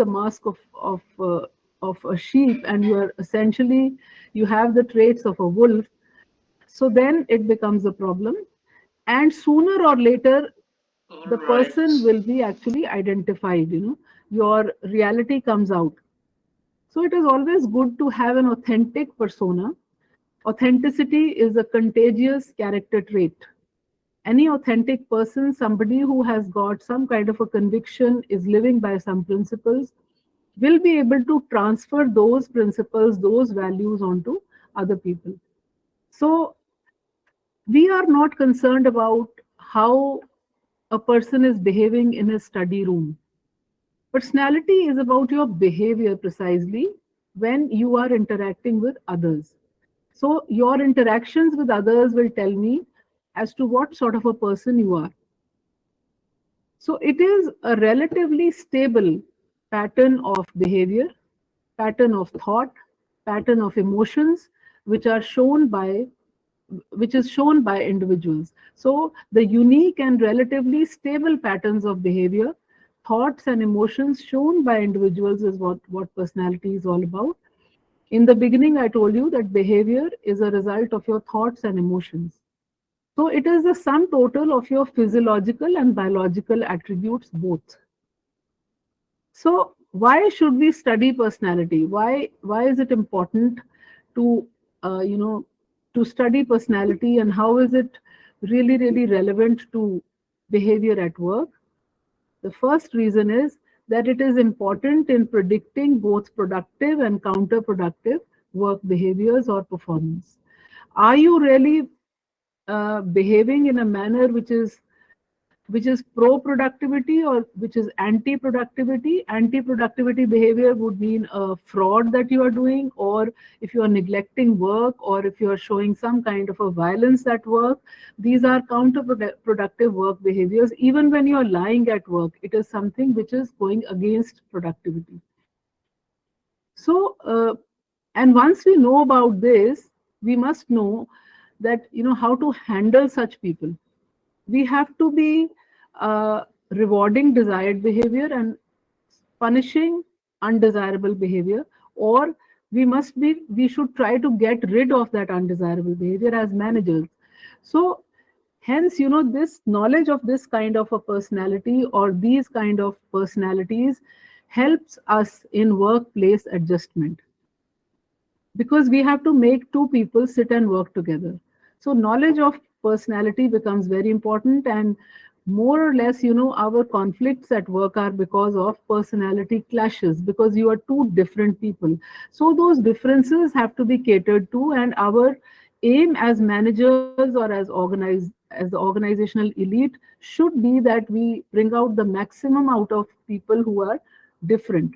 the mask of a sheep, and you have the traits of a wolf, so then it becomes a problem. And sooner or later, All the right. person will be actually identified, your reality comes out. So it is always good to have an authentic persona. Authenticity is a contagious character trait. Any authentic person, somebody who has got some kind of a conviction, is living by some principles, will be able to transfer those principles, those values onto other people. So we are not concerned about how a person is behaving in his study room. Personality is about your behavior precisely when you are interacting with others. So, your interactions with others will tell me as to what sort of a person you are. So, it is a relatively stable pattern of behavior, pattern of thought, pattern of emotions, which are shown by which is shown by individuals. So, the unique and relatively stable patterns of behavior, thoughts, and emotions shown by individuals is what personality is all about. In the beginning, I told you that behavior is a result of your thoughts and emotions. So, it is the sum total of your physiological and biological attributes both. So, why should we study personality? Why is it important to you know to study personality, and how is it really relevant to behavior at work? The first reason is that it is important in predicting both productive and counterproductive work behaviors or performance. Are you really behaving in a manner which is pro productivity or which is anti productivity? Anti productivity behavior would mean a fraud that you are doing, or if you are neglecting work, or if you are showing some kind of a violence at work. These are counterproductive work behaviors. Even when you are lying at work, it is something which is going against productivity. So, and once we know about this, we must know that how to handle such people. We have to be rewarding desired behavior and punishing undesirable behavior, or we should try to get rid of that undesirable behavior as managers. So hence, this knowledge of this kind of a personality or these kind of personalities helps us in workplace adjustment, because we have to make two people sit and work together. So knowledge of personality becomes very important, and more or less, our conflicts at work are because of personality clashes, because you are two different people. So those differences have to be catered to, and our aim as managers or as the organizational elite should be that we bring out the maximum out of people who are different.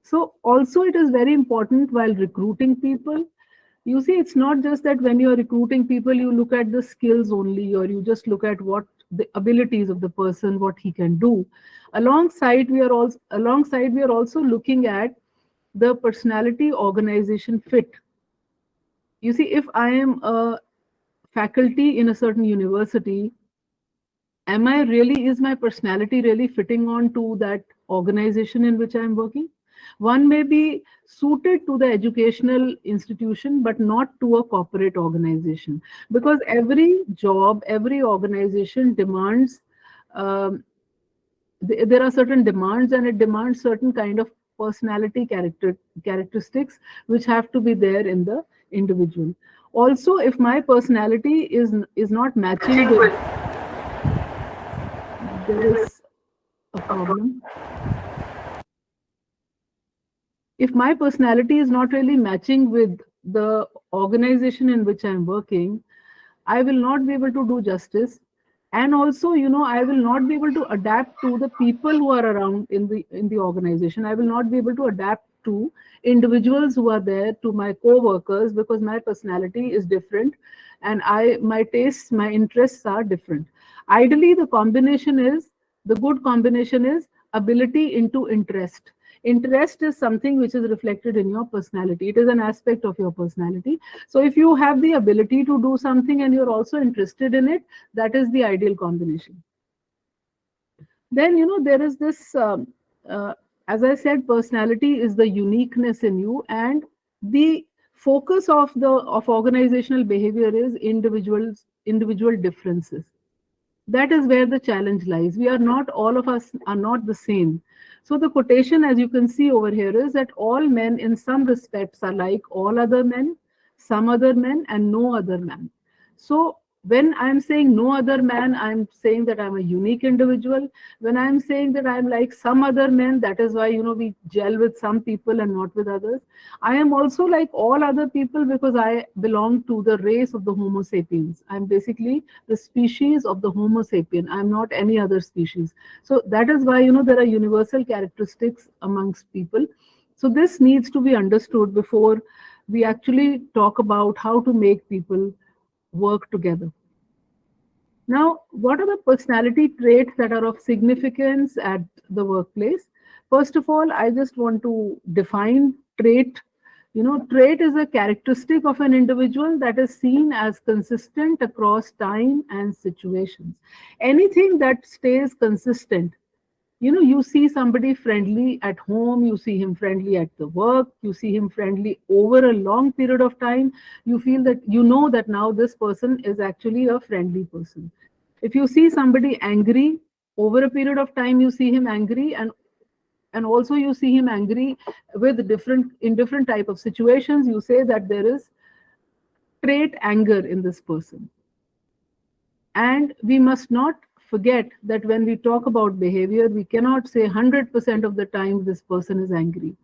So also it is very important while recruiting people. You see, it's not just that when you're recruiting people, you look at the skills only, or you just look at what the abilities of the person, what he can do. Alongside we are also looking at the personality organization fit. You see, if I am a faculty in a certain university, is my personality really fitting on to that organization in which I'm working? One may be suited to the educational institution, but not to a corporate organization, because every job, every organization demands, um, there are certain demands, and it demands certain kind of personality characteristics which have to be there in the individual. Also, if my personality is not matching with, there is a problem. If my personality is not really matching with the organization in which I'm working, I will not be able to do justice. And also, I will not be able to adapt to the people who are around in the organization. I will not be able to adapt to individuals who are there, to my co-workers, because my personality is different, and my tastes, my interests are different. Ideally, the good combination is ability into interest. Interest is something which is reflected in your personality. It is an aspect of your personality. So if you have the ability to do something and you're also interested in it, that is the ideal combination. Then there is this As I said, personality is the uniqueness in you, and the focus of the of organizational behavior is individual differences. That is where the challenge lies. We are not, all of us are not the same. So the quotation, as you can see over here, is that all men in some respects are like all other men, some other men, and no other man. So when I'm saying no other man, I'm saying that I'm a unique individual. When I'm saying that I'm like some other men, that is why, we gel with some people and not with others. I am also like all other people because I belong to the race of the Homo sapiens. I'm basically the species of the Homo sapien. I'm not any other species. So that is why, there are universal characteristics amongst people. So this needs to be understood before we actually talk about how to make people work together. Now, what are the personality traits that are of significance at the workplace? First of all, I just want to define trait. Trait is a characteristic of an individual that is seen as consistent across time and situations. Anything that stays consistent, you see somebody friendly at home, you see him friendly at the work, you see him friendly over a long period of time, you feel that, that now this person is actually a friendly person. If you see somebody angry over a period of time, you see him angry, and also you see him angry with different type of situations, you say that there is trait anger in this person. And we must not forget that when we talk about behavior, we cannot say 100% of the time this person is angry.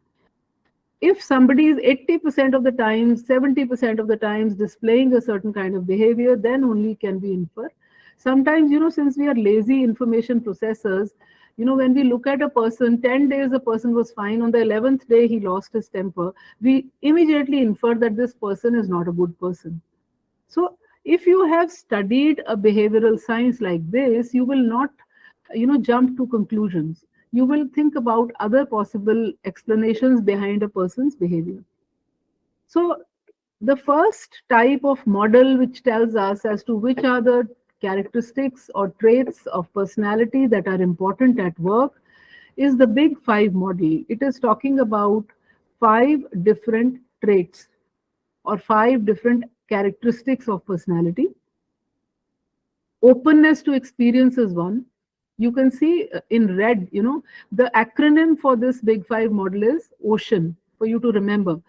If somebody is 80% of the times, 70% of the times displaying a certain kind of behavior, then only can we infer. Sometimes, since we are lazy information processors, when we look at a person, 10 days a person was fine, on the 11th day he lost his temper, we immediately infer that this person is not a good person. So if you have studied a behavioral science like this, you will not, jump to conclusions. You will think about other possible explanations behind a person's behavior. So the first type of model which tells us as to which are the characteristics or traits of personality that are important at work is the Big Five model. It is talking about 5 different traits or 5 different characteristics of personality. Openness to experience is one. You can see in red, the acronym for this Big Five model is OCEAN, for you to remember.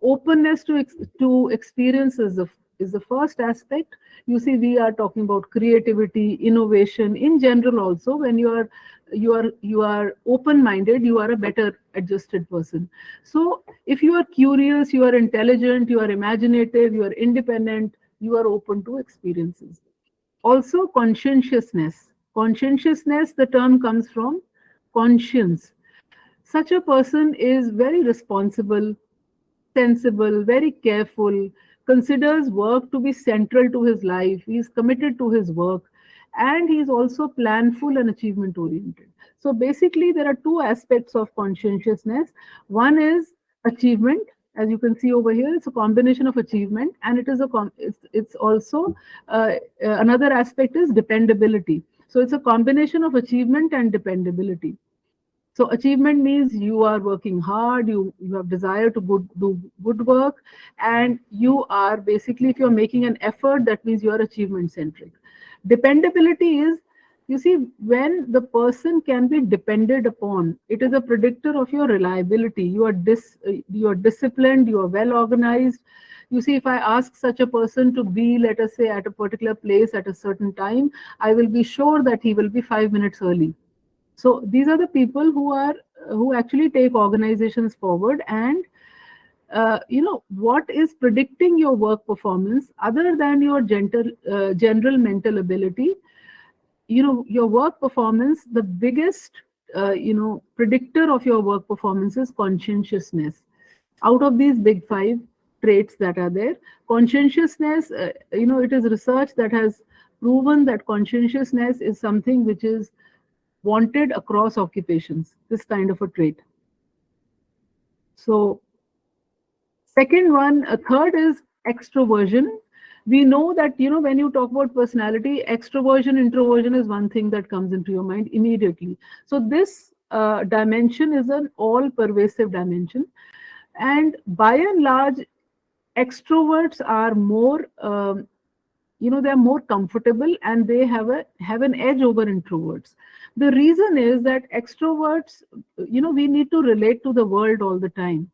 Openness to experience is the first aspect. You see, we are talking about creativity, innovation in general. Also, when you are open minded, you are a better adjusted person. So if you are curious, you are intelligent, you are imaginative, you are independent, you are open to experiences. Also, conscientiousness. Conscientiousness, the term comes from conscience. Such a person is very responsible, sensible, very careful, considers work to be central to his life. He is committed to his work, and he is also planful and achievement oriented. So basically, there are 2 aspects of conscientiousness. One is achievement. As you can see over here, it's a combination of achievement, and it's also another aspect is dependability. So it's a combination of achievement and dependability. So achievement means you are working hard, you have desire to do good work, and you are basically, if you're making an effort, that means you are achievement centric. Dependability is, you see, when the person can be depended upon, it is a predictor of your reliability. You are disciplined, you are well organized. You see, if I ask such a person to be, let us say, at a particular place at a certain time, I will be sure that he will be 5 minutes early. So these are the people who actually take organizations forward. And what is predicting your work performance other than your general mental ability? Your work performance, the biggest predictor of your work performance is conscientiousness. Out of these Big Five traits that are there, conscientiousness, it is research that has proven that conscientiousness is something which is wanted across occupations, this kind of a trait. So second one, a third is extroversion. We know that, when you talk about personality, extroversion, introversion is one thing that comes into your mind immediately. So this dimension is an all pervasive dimension. And by and large, extroverts are more, they're more comfortable, and they have an edge over introverts. The reason is that extroverts, we need to relate to the world all the time.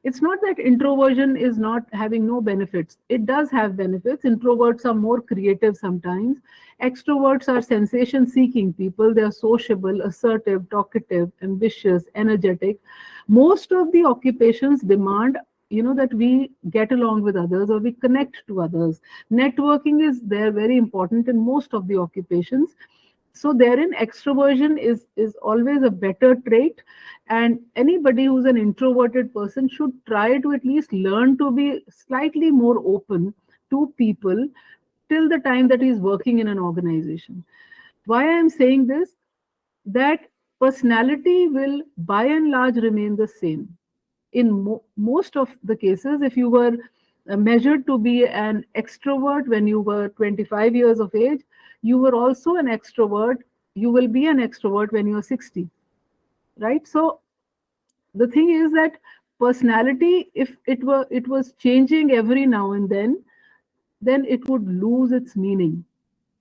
It's not that introversion is not having no benefits. It does have benefits. Introverts are more creative sometimes. Extroverts are sensation seeking people. They are sociable, assertive, talkative, ambitious, energetic. Most of the occupations demand, that we get along with others or we connect to others. Networking is there, very important in most of the occupations. So therein extroversion is always a better trait, and anybody who's an introverted person should try to at least learn to be slightly more open to people till the time that he's working in an organization. Why I'm saying this, that personality will by and large remain the same in most of the cases. If you were measured to be an extrovert when you were 25 years of age, you were also an extrovert. You will be an extrovert when you're 60, right? So the thing is that personality, if it was changing every now and then it would lose its meaning.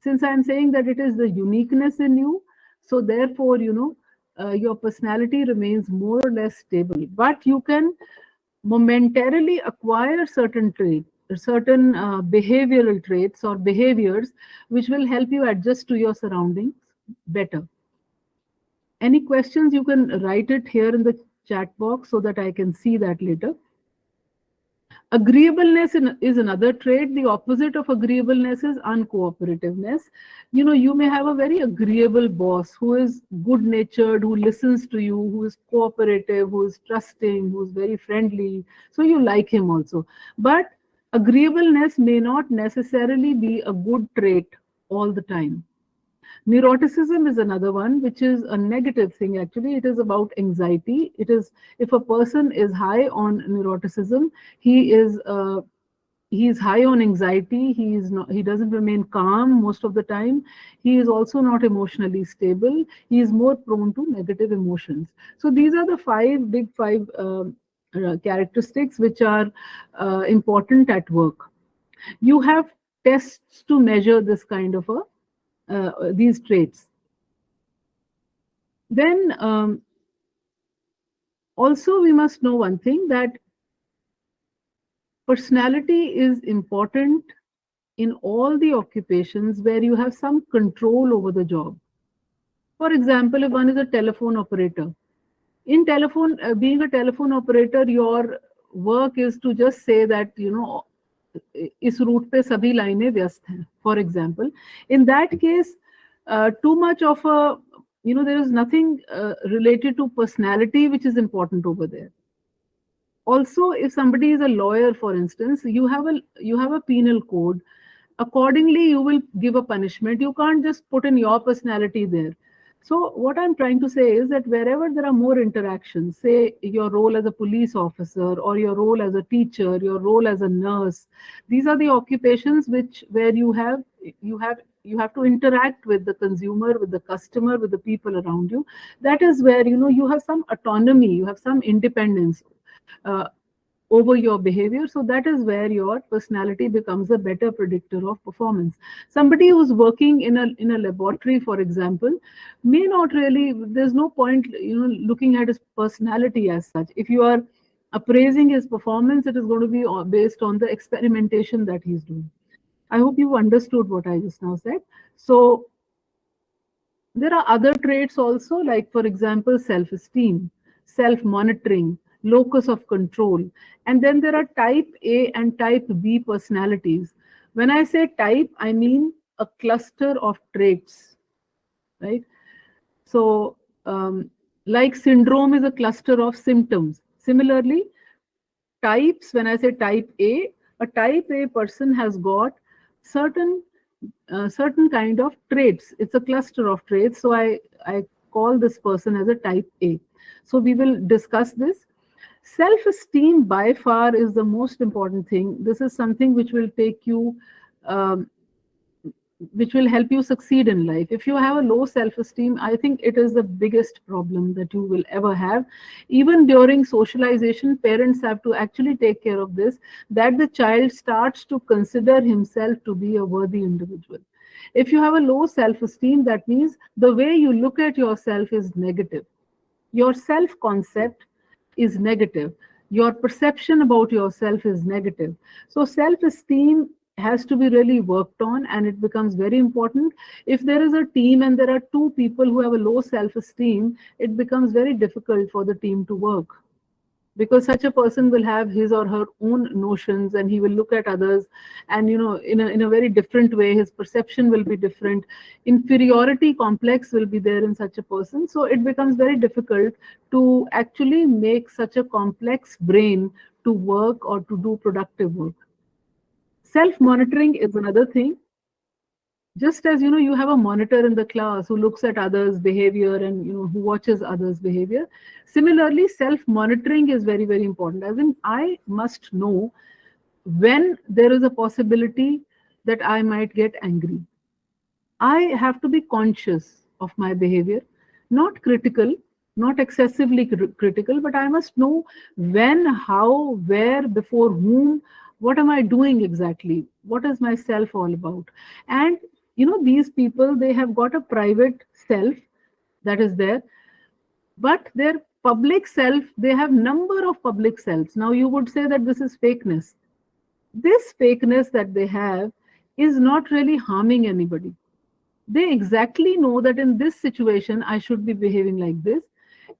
Since I'm saying that it is the uniqueness in you, so therefore, your personality remains more or less stable. But you can momentarily acquire certain traits, certain behavioral traits or behaviors which will help you adjust to your surroundings better. Any questions, you can write it here in the chat box so that I can see that later. Agreeableness is another trait. The opposite of agreeableness is uncooperativeness. You may have a very agreeable boss who is good natured, who listens to you, who is cooperative, who is trusting, who is very friendly. So you like him also. But agreeableness may not necessarily be a good trait all the time. Neuroticism is another one, which is a negative thing. Actually, it is about anxiety. It is, if a person is high on neuroticism, he is high on anxiety. He doesn't remain calm most of the time. He is also not emotionally stable. He is more prone to negative emotions. So these are the big five characteristics which are important at work. You have tests to measure this kind of these traits. Then also we must know one thing, that personality is important in all the occupations where you have some control over the job. For example, if one is a telephone operator, being a telephone operator, your work is to just say that, इस root पे सभी लाइनें व्यस्त हैं, for example. In that case, too much of there is nothing related to personality which is important over there. Also, if somebody is a lawyer, for instance, you have a penal code. Accordingly, you will give a punishment. You can't just put in your personality there. So what I'm trying to say is that wherever there are more interactions, say your role as a police officer or your role as a teacher, your role as a nurse, these are the occupations where you have to interact with the consumer, with the customer, with the people around you. That is where you have some autonomy, you have some independence over your behavior. So that is where your personality becomes a better predictor of performance. Somebody who's working in a laboratory, for example, may not really, there's no point looking at his personality as such. If you are appraising his performance, it is going to be based on the experimentation that he's doing. I hope you understood what I just now said. So there are other traits also, like for example, self-esteem, self-monitoring, locus of control. And then there are type A and type B personalities. When I say type, I mean a cluster of traits, right? So like syndrome is a cluster of symptoms. Similarly, types, when I say type A person has got certain kind of traits. It's a cluster of traits. So I call this person as a type A. So we will discuss this. Self-esteem by far is the most important thing. This is something which will take you which will help you succeed in life. If you have a low self-esteem, I think it is the biggest problem that you will ever have. Even during socialization, parents have to actually take care of this, that the child starts to consider himself to be a worthy individual. If you have a low self-esteem, that means the way you look at yourself is negative. Your self concept is negative. Your perception about yourself is negative. So, self esteem has to be really worked on, and it becomes very important. If there is a team and there are two people who have a low self esteem, it becomes very difficult for the team to work, because such a person will have his or her own notions, and he will look at others, and in a very different way. His perception will be different. Inferiority complex will be there in such a person, so it becomes very difficult to actually make such a complex brain to work or to do productive work. Self monitoring is another thing. Just as you have a monitor in the class who looks at others behavior, and who watches others behavior, similarly self monitoring is very, very important. As in, I must know when there is a possibility that I might get angry. I have to be conscious of my behavior, not critical, not excessively critical, but I must know when, how, where, before whom, what am I doing exactly, what is myself all about. And these people, they have got a private self that is there, but their public self, they have number of public selves. Now you would say that this is fakeness. This fakeness that they have is not really harming anybody. They exactly know that in this situation I should be behaving like this.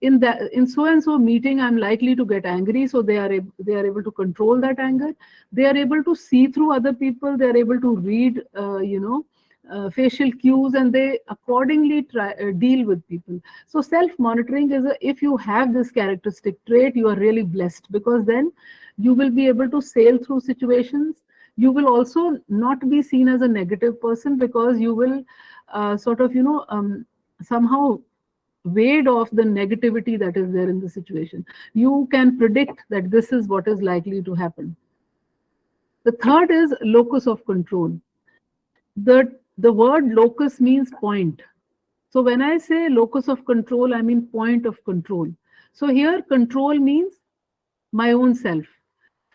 In so and so meeting I'm likely to get angry, so they are able to control that anger. They are able to see through other people. They are able to read facial cues, and they accordingly deal with people. So self monitoring is if you have this characteristic trait, you are really blessed, because then you will be able to sail through situations. You will also not be seen as a negative person, because you will sort of somehow ward off the negativity that is there in the situation. You can predict that this is what is likely to happen. The third is locus of control. The word locus means point. So when I say locus of control, I mean point of control. So here control means my own self.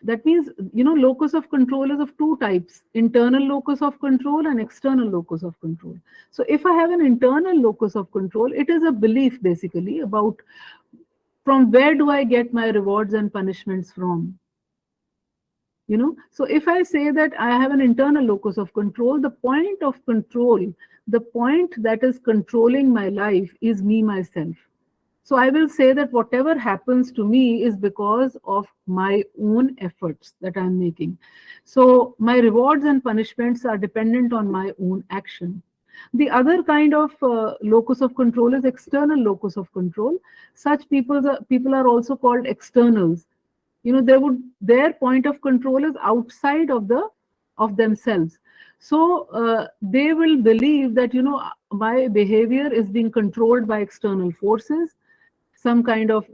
That means, locus of control is of two types: internal locus of control and external locus of control. So if I have an internal locus of control, it is a belief basically about from where do I get my rewards and punishments from. So if I say that I have an internal locus of control, the point of control, the point that is controlling my life is me, myself. So I will say that whatever happens to me is because of my own efforts that I'm making. So my rewards and punishments are dependent on my own action. The other kind of locus of control is external locus of control. Such people are also called externals. Their point of control is outside of themselves. So they will believe that my behavior is being controlled by external forces. Some kind of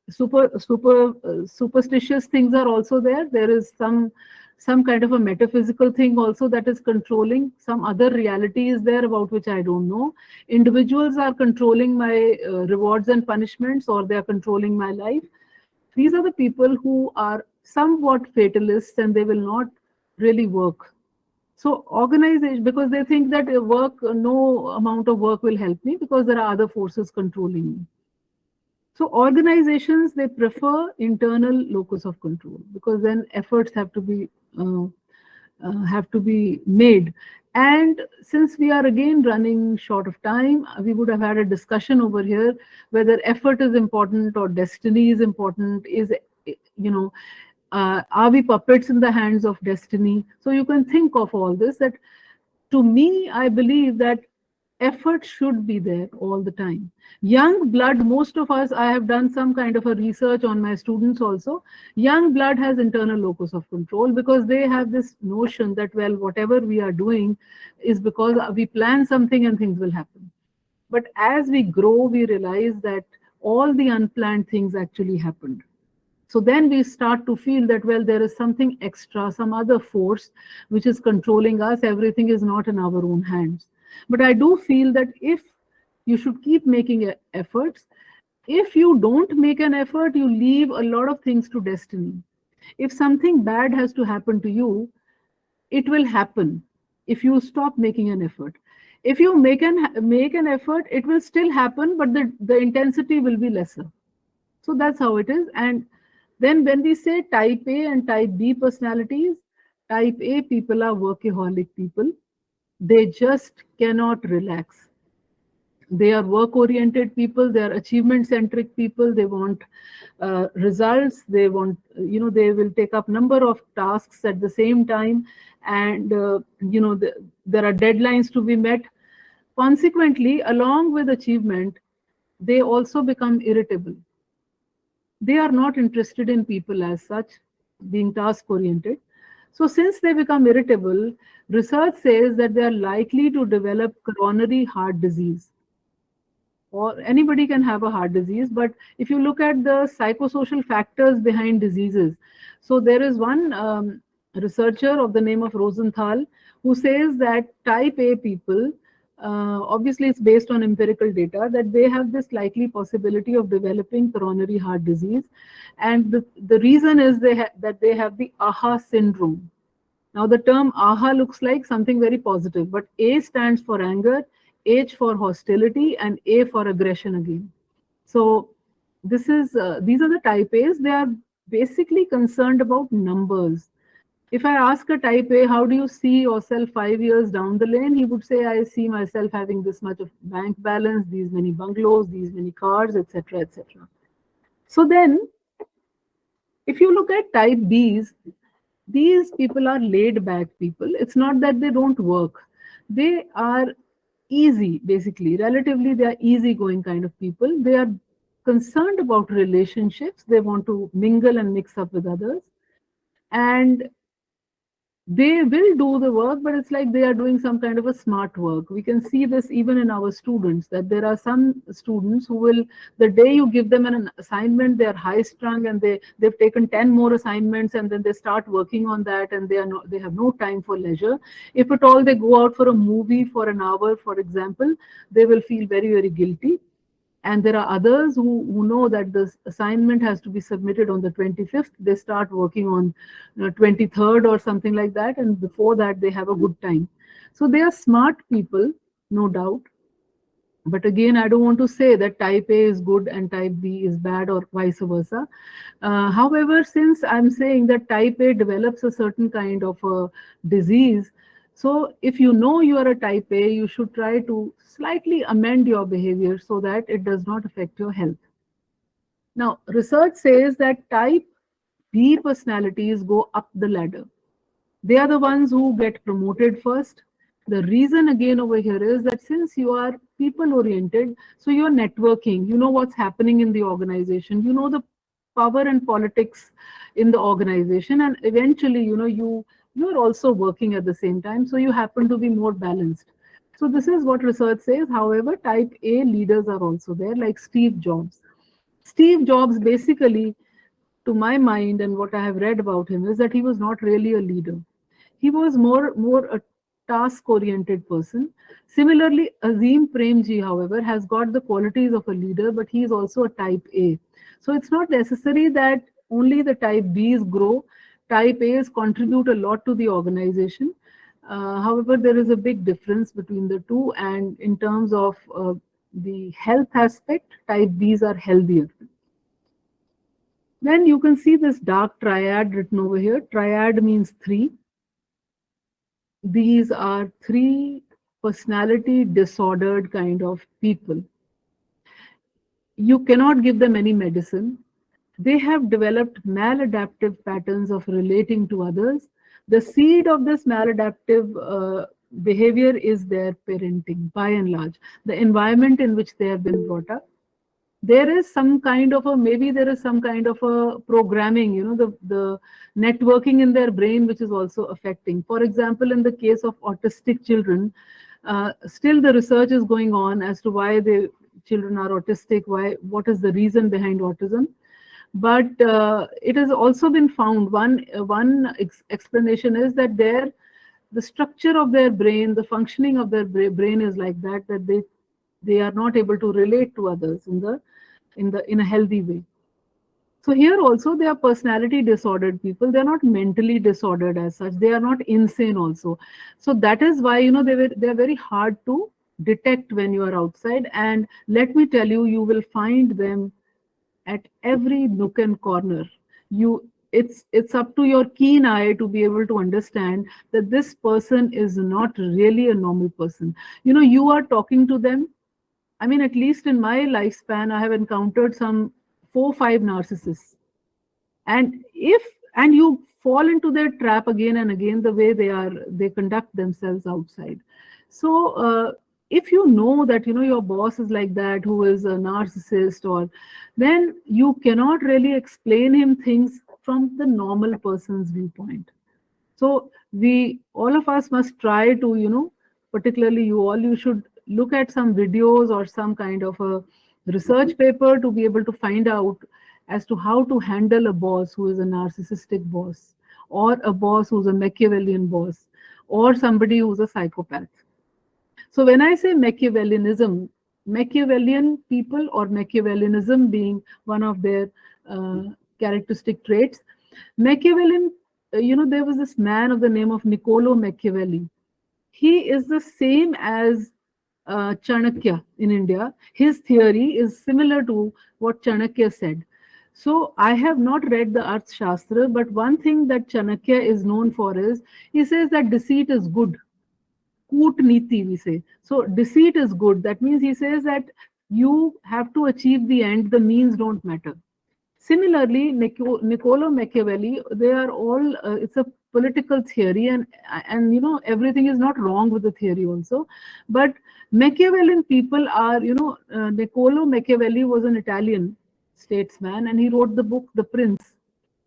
superstitious things are also there. There is some kind of a metaphysical thing also that is controlling. Some other reality is there about which I don't know. Individuals are controlling my rewards and punishments, or they are controlling my life. These are the people who are somewhat fatalists, and they will not really work. So organization, because they think that no amount of work will help me, because there are other forces controlling me. So organizations, they prefer internal locus of control, because then efforts uh, have to be made. And since we are again running short of time, we would have had a discussion over here whether effort is important or destiny is important. Are we puppets in the hands of destiny? So you can think of all this. That, to me, I believe that effort should be there all the time. Young blood, most of us, I have done some kind of a research on my students also. Young blood has internal locus of control, because they have this notion that, well, whatever we are doing is because we plan something and things will happen. But as we grow, we realize that all the unplanned things actually happened. So then we start to feel that, well, there is something extra, some other force which is controlling us. Everything is not in our own hands. But I do feel that if you should keep making efforts, if you don't make an effort, you leave a lot of things to destiny. If something bad has to happen to you, it will happen if you stop making an effort. If you make an effort, it will still happen, but the intensity will be lesser. So that's how it is. And then when we say type A and type B personalities, type A people are workaholic people. They just cannot relax. They are work oriented people, they are achievement centric people. They want results. They want, they will take up number of tasks at the same time. And there are deadlines to be met. Consequently, along with achievement, they also become irritable. They are not interested in people as such, being task oriented. So, since they become irritable, research says that they are likely to develop coronary heart disease. Or anybody can have a heart disease, but if you look at the psychosocial factors behind diseases, so there is one researcher of the name of Rosenthal who says that type A people, obviously it's based on empirical data, that they have this likely possibility of developing coronary heart disease. And the reason is that they have the AHA syndrome. Now, the term AHA looks like something very positive, but A stands for anger, H for hostility, and A for aggression again. So, these are the type A's. They are basically concerned about numbers. If I ask a type A, how do you see yourself 5 years down the lane? He would say, I see myself having this much of bank balance, these many bungalows, these many cars, etc., etc. So then, if you look at type B's, these people are laid back people. It's not that they don't work. They are easy, basically. Relatively, they are easygoing kind of people. They are concerned about relationships. They want to mingle and mix up with others. And they will do the work, but it's like they are doing some kind of a smart work. We can see this even in our students, that there are some students who will, the day you give them an assignment, they are high strung and they've taken 10 more assignments, and then they start working on that, and they have no time for leisure. If at all they go out for a movie for an hour, for example, they will feel very, very guilty. And there are others who know that this assignment has to be submitted on the 25th. They start working on 23rd or something like that. And before that, they have a good time. So they are smart people, no doubt. But again, I don't want to say that type A is good and type B is bad or vice versa. However, since I'm saying that type A develops a certain kind of a disease, so if you know you are a type A, you should try to slightly amend your behavior so that it does not affect your health. Now, research says that type B personalities go up the ladder. They are the ones who get promoted first. The reason again over here is that since you are people oriented, so you're networking, you know what's happening in the organization, you know the power and politics in the organization, and eventually, you're also working at the same time, so you happen to be more balanced. So this is what research says. However, type A leaders are also there, like Steve Jobs. Steve Jobs basically, to my mind and what I have read about him, is that he was not really a leader. He was more a task oriented person. Similarly, Azim Premji, however, has got the qualities of a leader, but he is also a type A. So it's not necessary that only the type Bs grow. Type As contribute a lot to the organization. However, there is a big difference between the two, and in terms of the health aspect, type Bs are healthier. Then you can see this dark triad written over here. Triad means three. These are three personality disordered kind of people. You cannot give them any medicine. They have developed maladaptive patterns of relating to others. The seed of this maladaptive behavior is their parenting, by and large, the environment in which they have been brought up. There is some kind of a, maybe there is some kind of a programming, the networking in their brain, which is also affecting. For example, in the case of autistic children, still the research is going on as to why the children are autistic, what is the reason behind autism. But it has also been found, one explanation is that the structure of their brain, the functioning of their brain is like that, that they are not able to relate to others in a healthy way. So here also they are personality disordered people. They're not mentally disordered as such. They are not insane also. So that is why, they're very hard to detect when you are outside. And let me tell you, you will find them at every nook and corner. It's up to your keen eye to be able to understand that this person is not really a normal person. You are talking to them. I mean, at least in my lifespan, I have encountered some 4 5 narcissists. And you fall into their trap again and again, the way they conduct themselves outside. So if you know that your boss is like that, who is a narcissist, or then you cannot really explain him things from the normal person's viewpoint. So we all of us must try to, particularly you should look at some videos or some kind of a research paper to be able to find out as to how to handle a boss who is a narcissistic boss, or a boss who's a Machiavellian boss, or somebody who's a psychopath. So when I say Machiavellianism, Machiavellian people, or Machiavellianism being one of their uh, characteristic traits, Machiavellian, there was this man of the name of Niccolo Machiavelli. He is the same as Chanakya in India. His theory is similar to what Chanakya said. So I have not read the Arthashastra, but one thing that Chanakya is known for is he says that deceit is good. Kutniti, we say. So deceit is good. That means he says that you have to achieve the end, the means don't matter. Similarly, Niccolo Machiavelli, they are all, it's a political theory, and everything is not wrong with the theory also. But Machiavellian people are, Niccolo Machiavelli was an Italian statesman, and he wrote the book The Prince.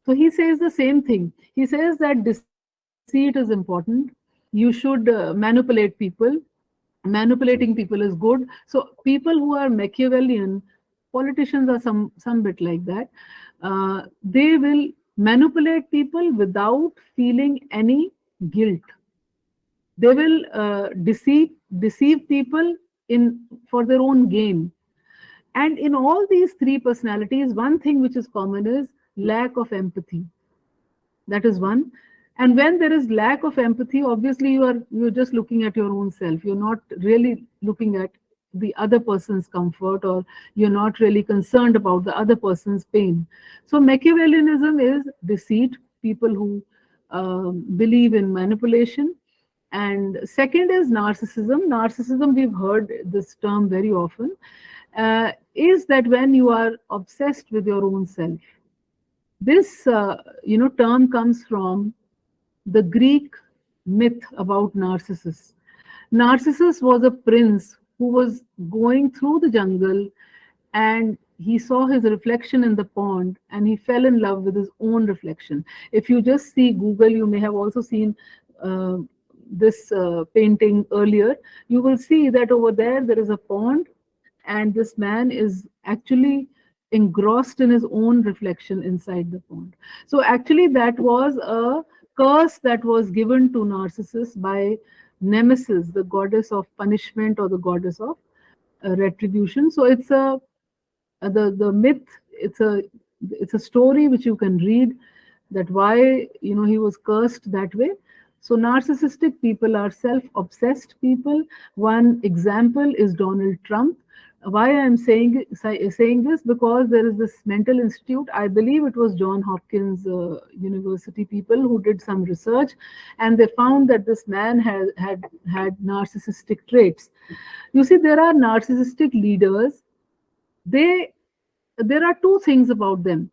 So he says the same thing. He says that deceit is important. You should manipulate people. Manipulating people is good. So people who are Machiavellian, politicians are some bit like that. They will manipulate people without feeling any guilt. They will deceive people in for their own gain. And in all these three personalities, one thing which is common is lack of empathy. That is one. And when there is lack of empathy, obviously you're just looking at your own self. You're not really looking at the other person's comfort, or you're not really concerned about the other person's pain. So Machiavellianism is deceit, people who believe in manipulation. And second is narcissism. Narcissism, we've heard this term very often, is that when you are obsessed with your own self. This term comes from the Greek myth about Narcissus. Narcissus was a prince who was going through the jungle, and he saw his reflection in the pond, and he fell in love with his own reflection. If you just see Google, you may have also seen uh, this painting earlier. You will see that over there is a pond, and this man is actually engrossed in his own reflection inside the pond. So actually that was a curse that was given to Narcissus by Nemesis, the goddess of punishment, or the goddess of retribution. So it's the myth. It's a story which you can read, that why he was cursed that way. So narcissistic people are self-obsessed people. One example is Donald Trump. Why I'm saying this, because there is this mental institute. I believe it was John Hopkins University people who did some research, and they found that this man had narcissistic traits. You see, there are narcissistic leaders. They There are two things about them.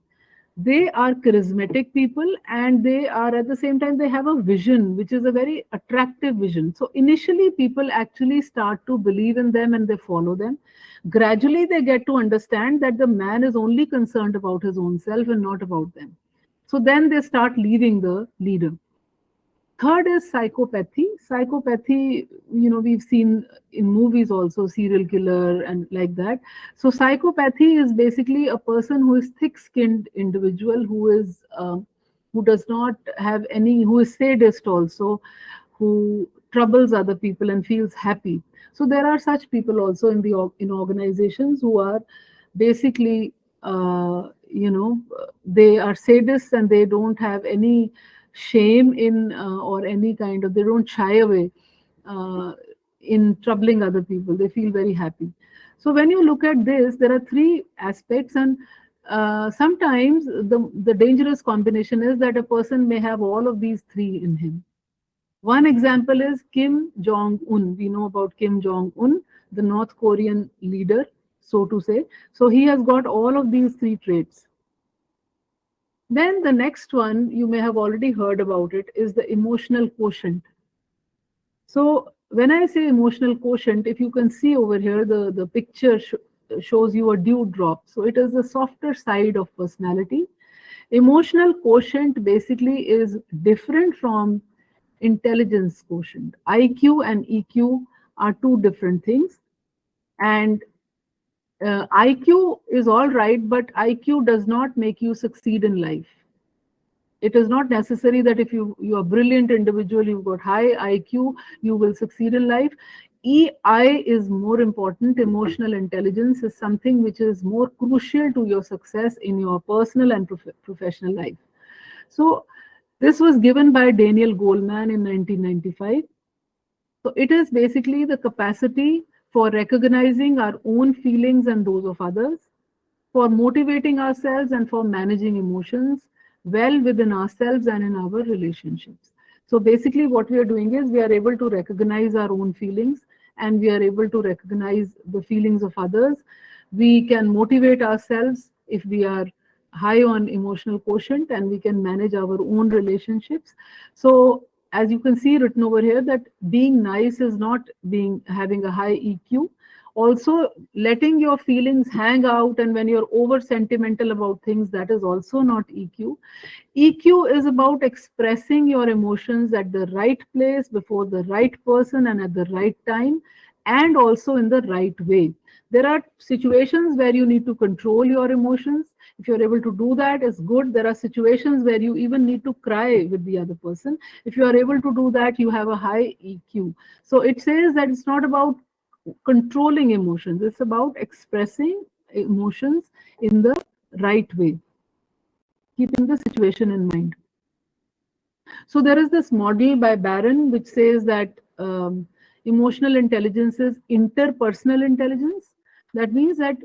They are charismatic people, and they are, at the same time, they have a vision which is a very attractive vision. So initially people actually start to believe in them and they follow them. Gradually they get to understand that the man is only concerned about his own self and not about them. So then they start leaving the leader. Third is psychopathy. Psychopathy, we've seen in movies also, serial killer and like that. So psychopathy is basically a person who is thick-skinned individual who does not have any, who is sadist also, who troubles other people and feels happy. So there are such people also in organizations who are basically, they are sadists and they don't have any shame in or any kind of, they don't shy away uh, in troubling other people. They feel very happy. So when you look at this, there are three aspects, and sometimes the dangerous combination is that a person may have all of these three in him. One example is Kim Jong Un. We know about Kim Jong Un, the North Korean leader, so to say. So he has got all of these three traits. Then the next one, you may have already heard about it, is the emotional quotient. So when I say emotional quotient, if you can see over here, the picture shows you a dewdrop. So it is the softer side of personality. Emotional quotient basically is different from intelligence quotient. IQ and EQ are two different things. And IQ is all right, but IQ does not make you succeed in life. It is not necessary that if you're a brilliant individual, you've got high IQ, you will succeed in life. EI is more important. Emotional intelligence is something which is more crucial to your success in your personal and professional life. So this was given by Daniel Goleman in 1995. So it is basically the capacity for recognizing our own feelings and those of others, for motivating ourselves and for managing emotions well within ourselves and in our relationships. So basically what we are doing is we are able to recognize our own feelings and we are able to recognize the feelings of others. We can motivate ourselves if we are high on emotional quotient, and we can manage our own relationships. So as you can see written over here, that being nice is not having a high EQ. Also, letting your feelings hang out, and when you're over sentimental about things, that is also not EQ. EQ is about expressing your emotions at the right place, before the right person, and at the right time, and also in the right way. There are situations where you need to control your emotions. If you're able to do that, it's good. There are situations where you even need to cry with the other person. If you are able to do that, you have a high EQ. So it says that it's not about controlling emotions, it's about expressing emotions in the right way, keeping the situation in mind. So there is this model by Barron which says that emotional intelligence is interpersonal intelligence. That means that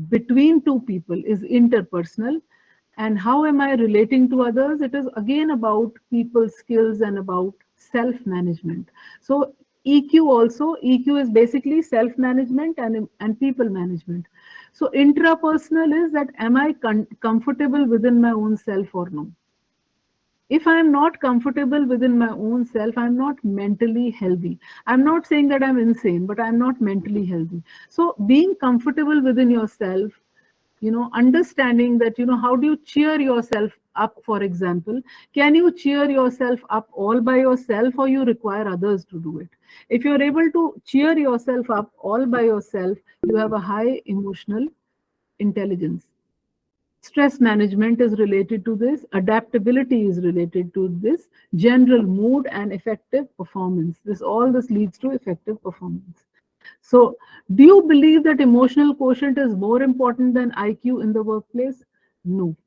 between two people is interpersonal. And how am I relating to others? It is again about people skills and about self-management. So EQ also, EQ is basically self-management and people management. So intrapersonal is that am I comfortable within my own self or no? If I am not comfortable within my own self, I'm not mentally healthy. I'm not saying that I'm insane, but I'm not mentally healthy. So being comfortable within yourself, understanding that, how do you cheer yourself up, for example? Can you cheer yourself up all by yourself, or you require others to do it? If you're able to cheer yourself up all by yourself, you have a high emotional intelligence. Stress management is related to this, adaptability is related to this, general mood and effective performance. This leads to effective performance. So, do you believe that emotional quotient is more important than IQ in the workplace? No.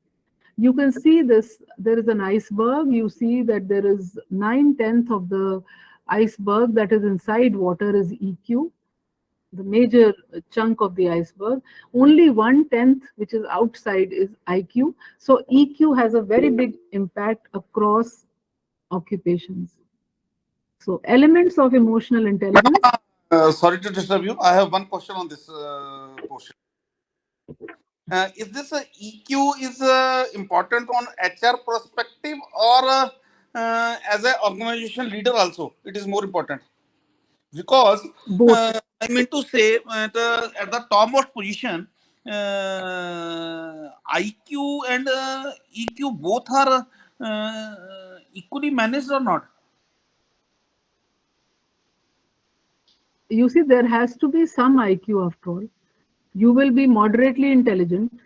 You can see this, there is an iceberg. You see that there is 9/10 of the iceberg that is inside water is EQ, the major chunk of the iceberg. Only 1/10, which is outside, is IQ. So EQ has a very big impact across occupations. So elements of emotional intelligence. Sorry to disturb you. I have one question on this portion. Is this EQ is important on HR perspective, or as an organization leader also it is more important? Because Both. I mean to say at the topmost position, IQ and EQ both are equally managed or not? you see, there has to be some IQ after all. You will be moderately intelligent.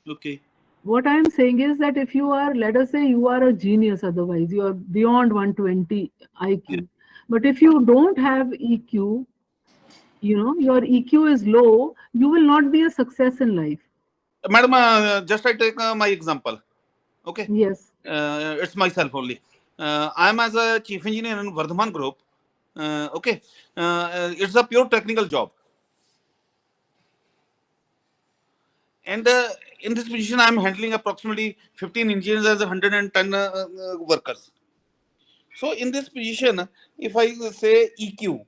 Okay. What I am saying is that if you are, let us say you are a genius, otherwise you are beyond 120 Yeah. IQ. But if you don't have EQ, your EQ is low, you will not be a success in life. Madam, just I take my example. Okay. Yes. It's myself only. I am as a chief engineer in Vardhaman Group. Okay. It's a pure technical job. And in this position, I am handling approximately 15 engineers as 110 workers. So in this position, if I say EQ,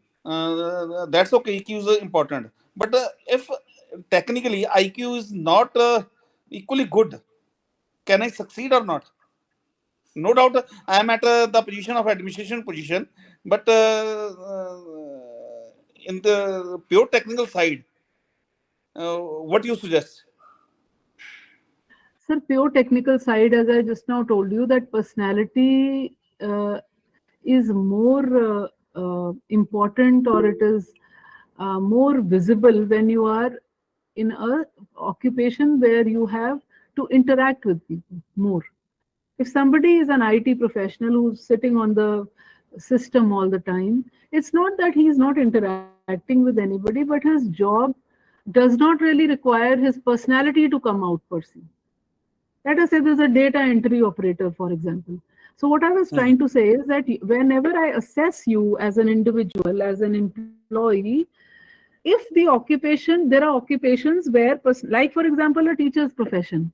that's okay. EQ is important. But if technically IQ is not equally good, can I succeed or not? No doubt, I am at the position of administration position, but in the pure technical side, what do you suggest? Sir, pure technical side, as I just now told you, that personality is more important, or it is more visible when you are in a occupation where you have to interact with people more. If somebody is an IT professional who's sitting on the system all the time, it's not that he's not interacting with anybody, but his job does not really require his personality to come out per se. Let us say there's a data entry operator, for example. So, what I was trying to say is that whenever I assess you as an individual, as an employee, if the occupation, there are occupations where, like for example, a teacher's profession,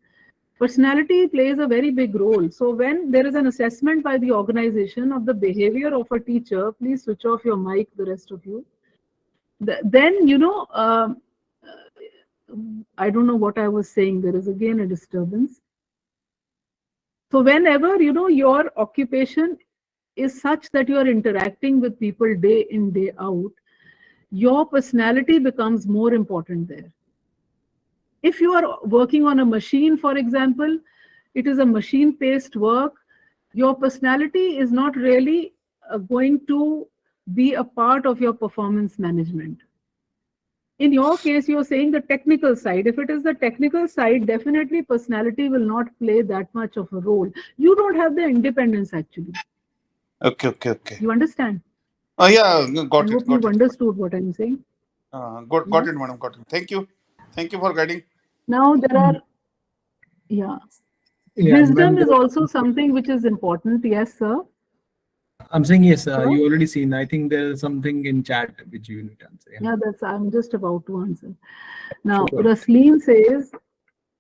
personality plays a very big role. So, when there is an assessment by the organization of the behavior of a teacher, please switch off your mic, the rest of you. Then, I don't know what I was saying. There is again a disturbance. So whenever your occupation is such that you are interacting with people day in, day out, your personality becomes more important there. If you are working on a machine, for example, it is a machine-paced work, your personality is not really going to be a part of your performance management. In your case, you're saying the technical side. If it is the technical side, definitely personality will not play that much of a role. You don't have the independence actually. Okay, okay, okay. You understand? Yeah, I got it, hope you've got it. understood what I'm saying. Got Yeah. it, madam, got it. Thank you for guiding. Now there are, yeah, Yeah, ma'am. wisdom is also something which is important. Yes, sir. I'm saying yes. Sir? You already seen. I think there is something in chat which you need to answer. Yeah, I'm just about to answer. Now, Sure. Rasleen says,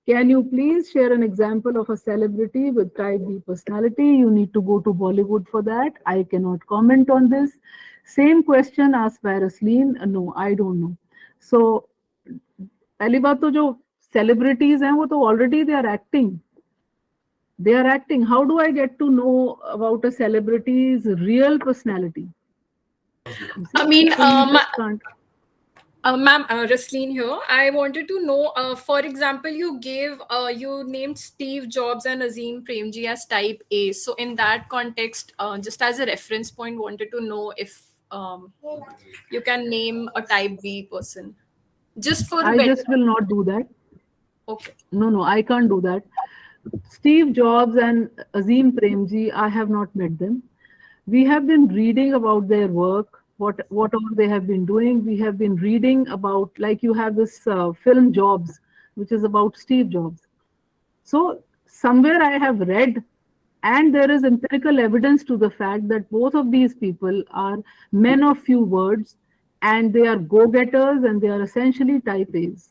can you please share an example of a celebrity with type B personality? You need to go to Bollywood for that. I cannot comment on this. Same question asked by Rasleen. No, I don't know. So, पहली बात तो जो celebrities हैं वो तो already they are acting. They are acting. How do I get to know about a celebrity's real personality? I mean, So you just can't. Ma'am, Rasleen here. I wanted to know, for example, you named Steve Jobs and Azim Premji as type A. So in that context, just as a reference point, wanted to know if you can name a type B person. Just for I just will not do that. Okay. No, I can't do that. Steve Jobs and Azim Premji, I have not met them. We have been reading about their work, whatever they have been doing. We have been reading about, like you have this film Jobs, which is about Steve Jobs. So somewhere I have read, and there is empirical evidence to the fact that both of these people are men of few words, and they are go-getters, and they are essentially type A's.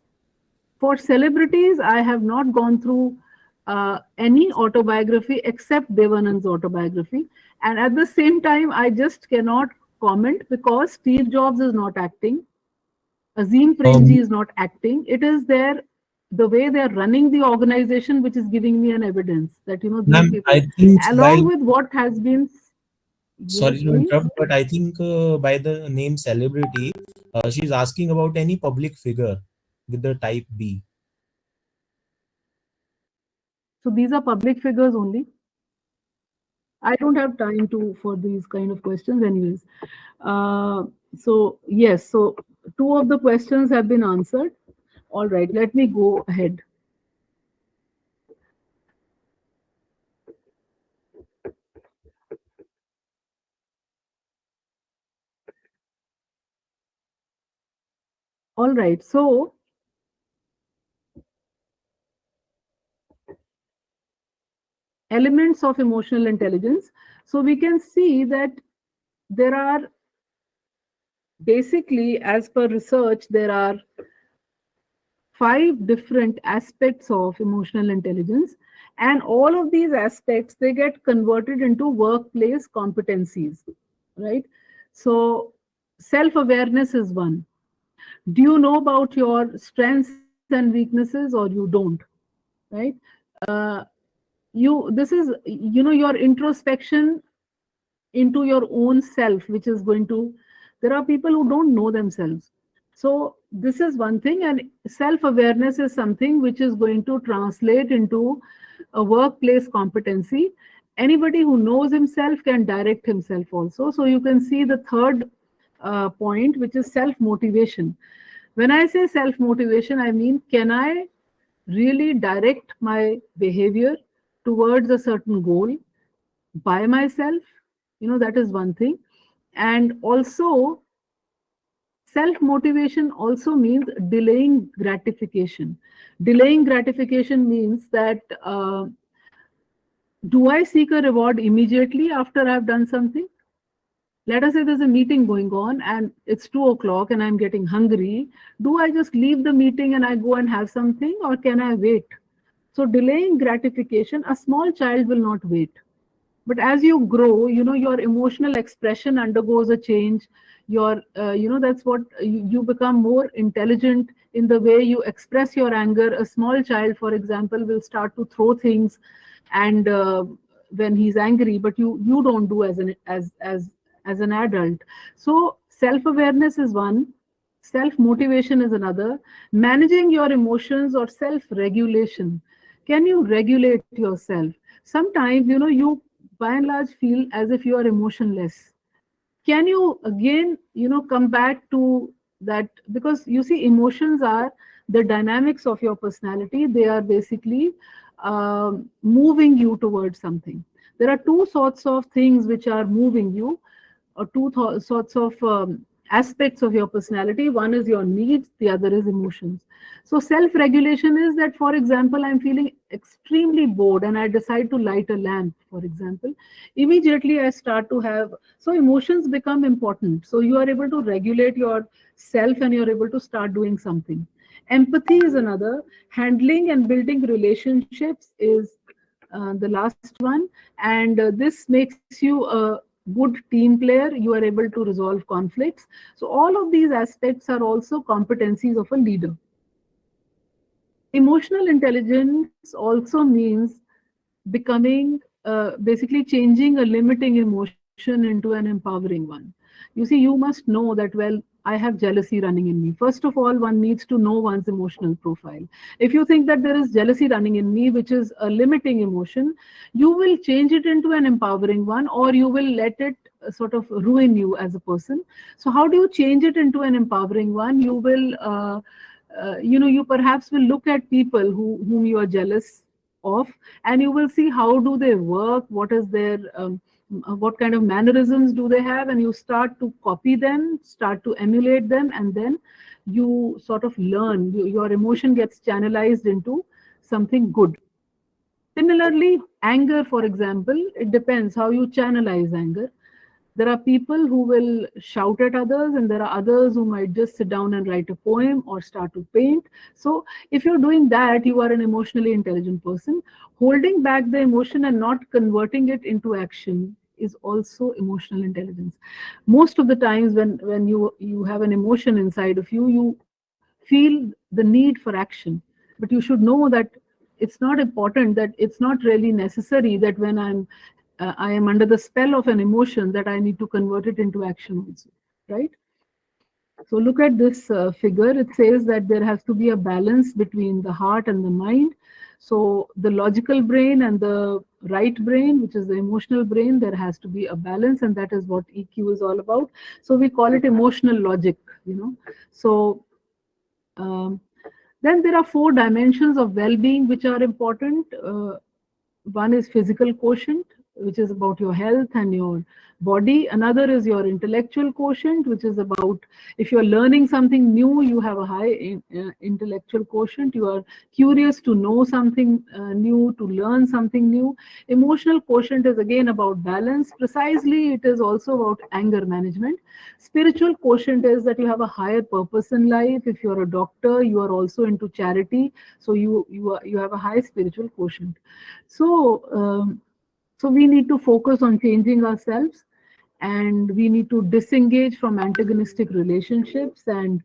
For celebrities, I have not gone through any autobiography except Devanand's autobiography. And at the same time, I just cannot comment because Steve Jobs is not acting. Azim Premji is not acting. It is the way they are running the organization which is giving me an evidence that, these Ma'am, people, I think along with what has been. sorry Yes, to please. interrupt, but I think by the name celebrity, she's asking about any public figure with the type B. So these are public figures only. I don't have time for these kind of questions anyways. So yes, so 2 of the questions have been answered. All right, let me go ahead. All right, so elements of emotional intelligence. So we can see that there are basically, as per research, there are 5 different aspects of emotional intelligence, and all of these aspects, they get converted into workplace competencies, right? So self-awareness is one. Do you know about your strengths and weaknesses, or you don't, right? uh, this is, your introspection into your own self, which is going to, there are people who don't know themselves. So this is one thing, and self-awareness is something which is going to translate into a workplace competency. Anybody who knows himself can direct himself also. So you can see the third point, which is self-motivation. When I say self-motivation, I mean, can I really direct my behavior towards a certain goal by myself? That is one thing. And also, self motivation also means delaying gratification. Delaying gratification means that, do I seek a reward immediately after I've done something? Let us say there's a meeting going on and it's 2 o'clock and I'm getting hungry. Do I just leave the meeting and I go and have something, or can I wait? So delaying gratification, a small child will not wait. But as you grow, your emotional expression undergoes a change. That's what you become more intelligent in the way you express your anger. A small child, for example, will start to throw things, and when he's angry, but you don't do as an adult. So self-awareness is one, self-motivation is another, managing your emotions or self-regulation. Can you regulate yourself? Sometimes, you by and large feel as if you are emotionless. Can you again, come back to that? Because you see, emotions are the dynamics of your personality. They are basically moving you towards something. There are 2 sorts of things which are moving you, or 2 sorts of aspects of your personality. One is your needs, the other is emotions. So self-regulation is that, for example, I'm feeling extremely bored and I decide to light a lamp, for example. Immediately I start to have, so emotions become important. So you are able to regulate yourself and you're able to start doing something. Empathy is another. Handling and building relationships is the last one. And this makes you a good team player. You are able to resolve conflicts. So all of these aspects are also competencies of a leader. Emotional intelligence also means becoming, basically changing a limiting emotion into an empowering one. You see, you must know that, well, I have jealousy running in me. First of all, one needs to know one's emotional profile. If you think that there is jealousy running in me, which is a limiting emotion, you will change it into an empowering one, or you will let it sort of ruin you as a person. So how do you change it into an empowering one? You will, you perhaps will look at people whom you are jealous of, and you will see how do they work, what is their what kind of mannerisms do they have, and you start to copy them, start to emulate them, and then you sort of learn. Your emotion gets channelized into something good. Similarly, anger, for example, it depends how you channelize anger. There are people who will shout at others, and there are others who might just sit down and write a poem or start to paint. So if you're doing that, you are an emotionally intelligent person. Holding back the emotion and not converting it into action is also emotional intelligence. Most of the times when you have an emotion inside of you, you feel the need for action. But you should know that it's not important, that it's not really necessary that when I am under the spell of an emotion that I need to convert it into action also, right? So look at this figure. It says that there has to be a balance between the heart and the mind. So the logical brain and the right brain, which is the emotional brain, there has to be a balance, and that is what EQ is all about. So we call it emotional logic, So then there are 4 dimensions of well-being which are important. One is physical quotient, which is about your health and your body. Another is your intellectual quotient, which is about if you're learning something new, you have a high intellectual quotient. You are curious to know something new, to learn something new. Emotional quotient is again about balance. Precisely, it is also about anger management. Spiritual quotient is that you have a higher purpose in life. If you're a doctor, you are also into charity, so you have a high spiritual quotient. So we need to focus on changing ourselves, and we need to disengage from antagonistic relationships, and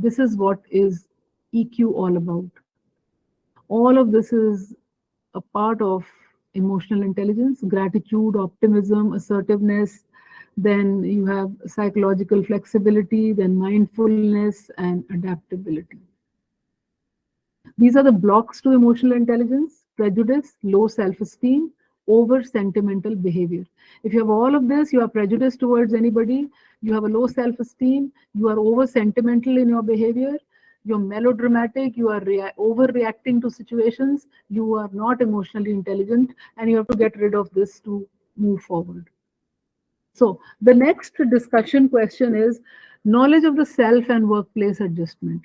this is what is EQ all about. All of this is a part of emotional intelligence: gratitude, optimism, assertiveness. Then you have psychological flexibility, then mindfulness and adaptability. These are the blocks to emotional intelligence: prejudice, low self-esteem, over sentimental behavior. If you have all of this, you are prejudiced towards anybody, you have a low self-esteem, you are over sentimental in your behavior, you're melodramatic, you are overreacting to situations, you are not emotionally intelligent, and you have to get rid of this to move forward. So the next discussion question is knowledge of the self and workplace adjustment.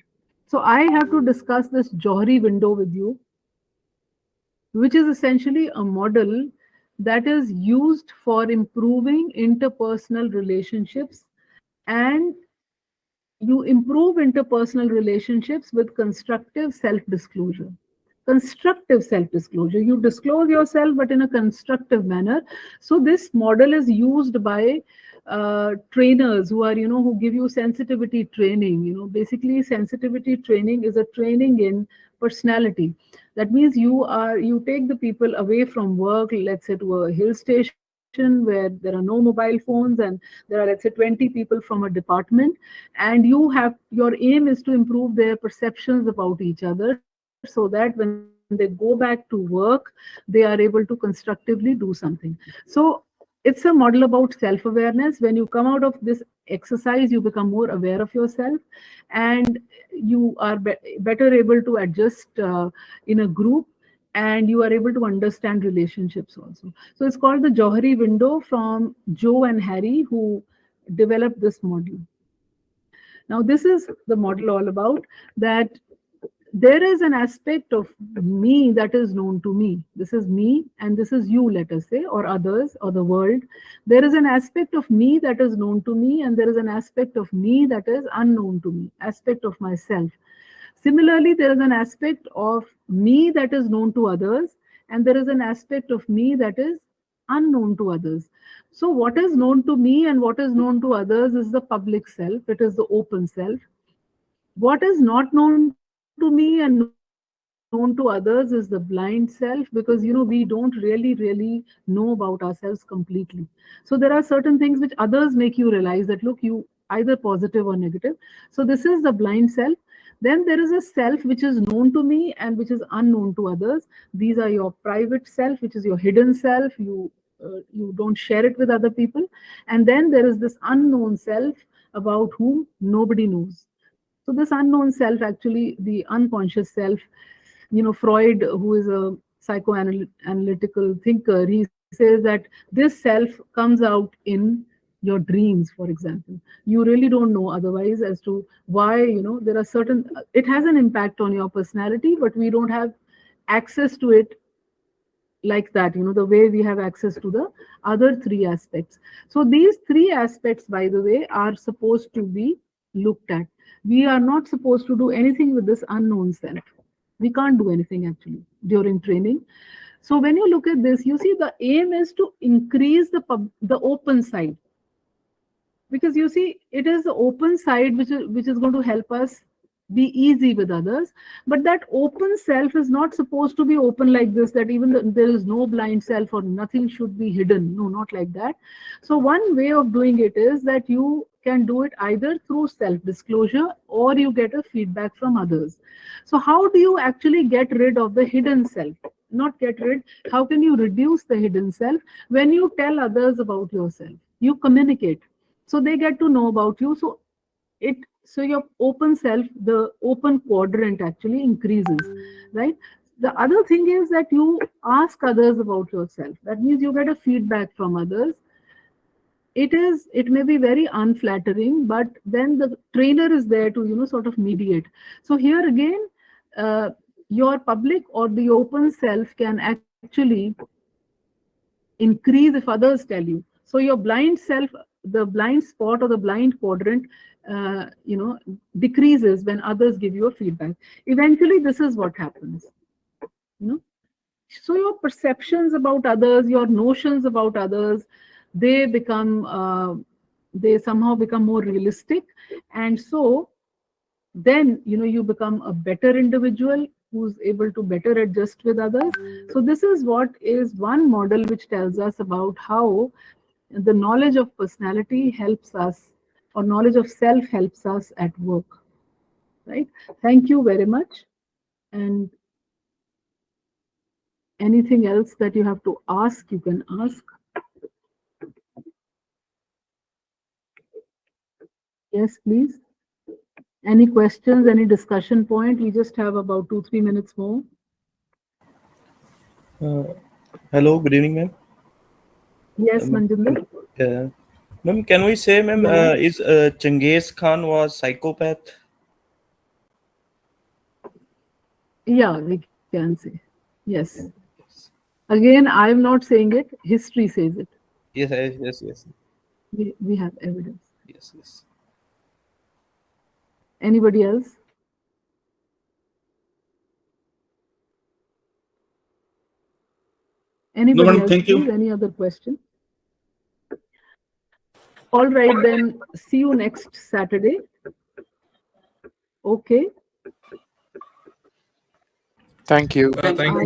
So I have to discuss this Johari window with you, which is essentially a model that is used for improving interpersonal relationships, and you improve interpersonal relationships with constructive self-disclosure. Constructive self-disclosure. You disclose yourself, but in a constructive manner. So this model is used by trainers who are, who give you sensitivity training. Basically, sensitivity training is a training in personality. That means you take the people away from work, let's say to a hill station where there are no mobile phones, and there are, let's say, 20 people from a department, and your aim is to improve their perceptions about each other, so that when they go back to work, they are able to constructively do something. So it's a model about self-awareness. When you come out of this exercise, you become more aware of yourself, and you are better able to adjust in a group, and you are able to understand relationships also. So it's called the Johari window, from Joe and Harry, who developed this model. Now, this is the model all about that there is an aspect of me that is known to me. This is me, and this is you, let us say, or others, or the world. There is an aspect of me that is known to me, and there is an aspect of me that is unknown to me, aspect of myself. Similarly, there is an aspect of me that is known to others, and there is an aspect of me that is unknown to others. So what is known to me and what is known to others is the public self. It is the open self. What is not known to me and known to others is the blind self, because we don't really know about ourselves completely. So there are certain things which others make you realize that, look, you either positive or negative. So this is the blind self. Then there is a self which is known to me and which is unknown to others. These are your private self, which is your hidden self. You don't share it with other people. And then there is this unknown self about whom nobody knows. So this unknown self, actually the unconscious self, Freud, who is a psychoanalytical thinker, he says that this self comes out in your dreams, for example. You really don't know otherwise as to why, there are certain, it has an impact on your personality, but we don't have access to it like that, the way we have access to the other 3 aspects. So these 3 aspects, by the way, are supposed to be looked at. We are not supposed to do anything with this unknown self. We can't do anything actually during training. So when you look at this, you see the aim is to increase the open side, because you see it is the open side which is going to help us be easy with others. But that open self is not supposed to be open like this, that even there is no blind self or nothing should be hidden. No, not like that. So one way of doing it is that you can do it either through self-disclosure or you get a feedback from others. So how do you actually get rid of the hidden self? Not get rid, how can you reduce the hidden self? When you tell others about yourself, you communicate. So they get to know about you. So your open self, the open quadrant actually increases, right? The other thing is that you ask others about yourself. That means you get a feedback from others. It may be very unflattering, but then the trainer is there to sort of mediate. So here again, your public or the open self can actually increase if others tell you. So your blind self, the blind spot or the blind quadrant, decreases when others give you a feedback. Eventually, this is what happens. So your perceptions about others, your notions about others, they somehow become more realistic, and so then you become a better individual who's able to better adjust with others. So this is what is one model which tells us about how the knowledge of personality helps us, or knowledge of self helps us at work, right? Thank you very much. And anything else that you have to ask, you can ask. Yes, please. Any questions, any discussion point? We just have about 2-3 minutes more. Hello, good evening, ma'am. Yes, Manjinder. Ma'am, can we say, ma'am, Yeah. is Genghis Khan was psychopath? Yeah, we can say. Yes. Again, I'm not saying it. History says it. Yes. We have evidence. Yes. Anybody else? Anybody madam, else, thank you. please? Any other question? All right, then see you next Saturday. Okay. Thank you. Thank you.